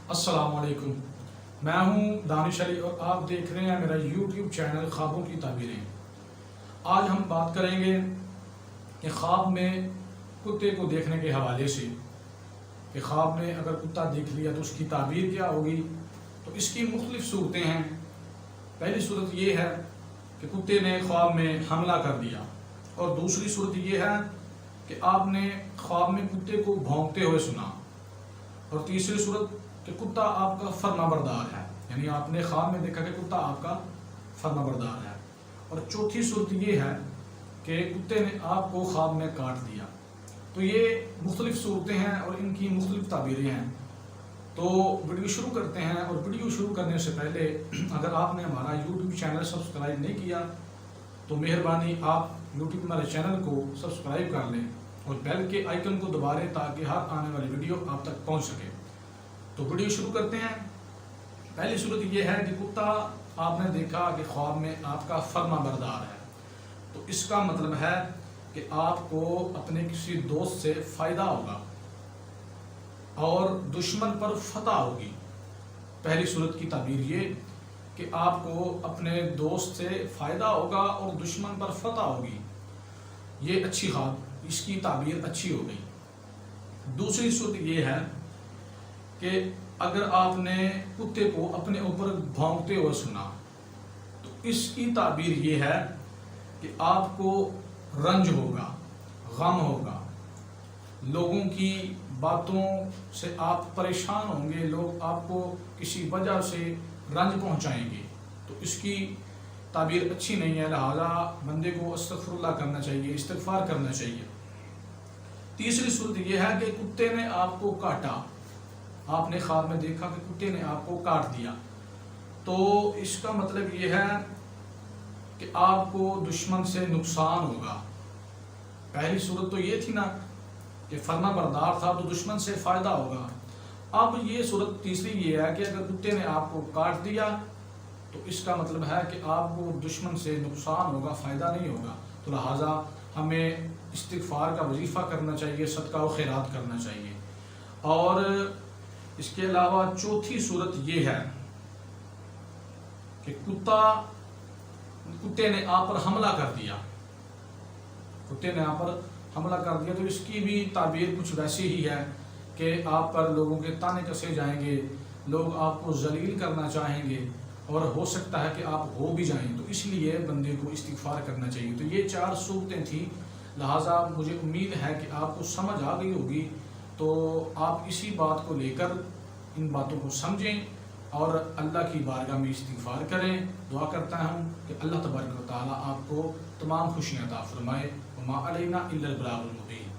السلام علیکم، میں ہوں دانش علی اور آپ دیکھ رہے ہیں میرا یوٹیوب چینل خوابوں کی تعبیریں۔ آج ہم بات کریں گے کہ خواب میں کتے کو دیکھنے کے حوالے سے، کہ خواب میں اگر کتا دیکھ لیا تو اس کی تعبیر کیا ہوگی۔ تو اس کی مختلف صورتیں ہیں۔ پہلی صورت یہ ہے کہ کتے نے خواب میں حملہ کر دیا، اور دوسری صورت یہ ہے کہ آپ نے خواب میں کتے کو بھونکتے ہوئے سنا، اور تیسری صورت کہ کتا آپ کا فرما بردار ہے، یعنی آپ نے خواب میں دیکھا کہ کتا آپ کا فرما بردار ہے، اور چوتھی صورت یہ ہے کہ کتے نے آپ کو خواب میں کاٹ دیا۔ تو یہ مختلف صورتیں ہیں اور ان کی مختلف تعبیریں ہیں۔ تو ویڈیو شروع کرتے ہیں، اور ویڈیو شروع کرنے سے پہلے اگر آپ نے ہمارا یوٹیوب چینل سبسکرائب نہیں کیا تو مہربانی آپ یوٹیوب ہمارے چینل کو سبسکرائب کر لیں اور بیل کے آئیکن کو دبا لیں تاکہ ہر آنے والی ویڈیو آپ تک پہنچ سکے۔ تو ویڈیو شروع کرتے ہیں۔ پہلی صورت یہ ہے کہ کتا آپ نے دیکھا کہ خواب میں آپ کا فرما بردار ہے، تو اس کا مطلب ہے کہ آپ کو اپنے کسی دوست سے فائدہ ہوگا اور دشمن پر فتح ہوگی۔ پہلی صورت کی تعبیر یہ کہ آپ کو اپنے دوست سے فائدہ ہوگا اور دشمن پر فتح ہوگی، یہ اچھی خواب، اس کی تعبیر اچھی ہو گئی۔ دوسری صورت یہ ہے کہ اگر آپ نے کتے کو اپنے اوپر بھونکتے ہوئے سنا تو اس کی تعبیر یہ ہے کہ آپ کو رنج ہوگا، غم ہوگا، لوگوں کی باتوں سے آپ پریشان ہوں گے، لوگ آپ کو کسی وجہ سے رنج پہنچائیں گے، تو اس کی تعبیر اچھی نہیں ہے، لہذا بندے کو استغفر اللہ کرنا چاہیے، استغفار کرنا چاہیے۔ تیسری صورت یہ ہے کہ کتے نے آپ کو کاٹا، آپ نے خواب میں دیکھا کہ کتے نے آپ کو کاٹ دیا، تو اس کا مطلب یہ ہے کہ آپ کو دشمن سے نقصان ہوگا۔ پہلی صورت تو یہ تھی نا کہ فرما بردار تھا تو دشمن سے فائدہ ہوگا۔ اب یہ صورت تیسری یہ ہے کہ اگر کتے نے آپ کو کاٹ دیا تو اس کا مطلب ہے کہ آپ کو دشمن سے نقصان ہوگا، فائدہ نہیں ہوگا، تو لہٰذا ہمیں استغفار کا وظیفہ کرنا چاہیے، صدقہ و خیرات کرنا چاہیے۔ اور اس کے علاوہ چوتھی صورت یہ ہے کہ کتے نے آپ پر حملہ کر دیا، کتے نے آپ پر حملہ کر دیا، تو اس کی بھی تعبیر کچھ ویسی ہی ہے کہ آپ پر لوگوں کے تانے کسے جائیں گے، لوگ آپ کو ذلیل کرنا چاہیں گے، اور ہو سکتا ہے کہ آپ ہو بھی جائیں، تو اس لیے بندے کو استغفار کرنا چاہیے۔ تو یہ 4 صورتیں تھیں، لہٰذا مجھے امید ہے کہ آپ کو سمجھ آ گئی ہوگی، تو آپ اسی بات کو لے کر ان باتوں کو سمجھیں اور اللہ کی بارگاہ میں استغفار کریں۔ دعا کرتا ہوں کہ اللہ تبارک و تعالیٰ آپ کو تمام خوشیاں عطا فرمائے۔ وما علینا الا البلاغ المبین۔